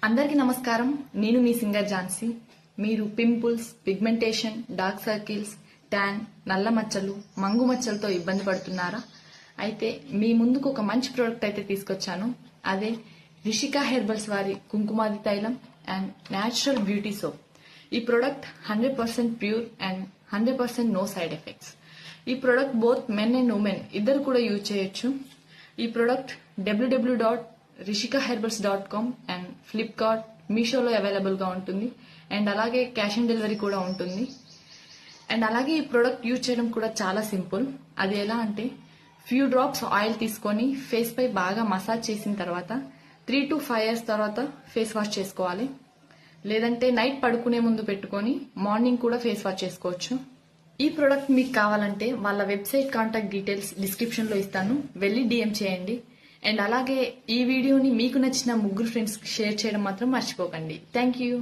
అందరికీ నమస్కారం. నేను మీ సింగర్ ఝాన్సీ. మీరు pimples, pigmentation, dark circles, tan, నల్ల మచ్చలు, మంగు మచ్చలతో ఇబ్బంది పడుతున్నారా? అయితే మీ ముందుకు ఒక మంచి ప్రోడక్ట్ అయితే తీసుకొచ్చాను. అదే రిషికా హెర్బల్స్ వారి Kumkumadi Tailam and natural beauty soap. ఈ product 100% pure and 100% no side effects. ఈ product both men and women ఇద్దరు కూడా యూజ్ చేయొచ్చు. ఈ ప్రోడక్ట్ www.rishikaherbals.com అండ్ ఫ్లిప్కార్ట్, మీషోలో అవైలబుల్ గా ఉంటుంది. అండ్ అలాగే క్యాష్ ఆన్ డెలివరీ కూడా ఉంటుంది. అండ్ అలాగే ఈ ప్రోడక్ట్ యూజ్ చేయడం కూడా చాలా సింపుల్. అది ఎలా అంటే ఫ్యూ డ్రాప్స్ ఆయిల్ తీసుకొని ఫేస్ పై బాగా మసాజ్ చేసిన తర్వాత 3 to 5 hours తర్వాత ఫేస్ వాష్ చేసుకోవాలి. లేదంటే నైట్ పడుకునే ముందు పెట్టుకొని మార్నింగ్ కూడా ఫేస్ వాష్ చేసుకోవచ్చు. ఈ ప్రోడక్ట్ మీకు కావాలంటే వాళ్ళ వెబ్సైట్ కాంటాక్ట్ డీటెయిల్స్ డిస్క్రిప్షన్ లో ఇస్తాను, వెళ్ళి డిఎం చేయండి. అండ్ అలాగే ఈ వీడియోని మీకు నచ్చిన ముగ్గురు ఫ్రెండ్స్ షేర్ చేయడం మాత్రం మర్చిపోకండి. Thank you.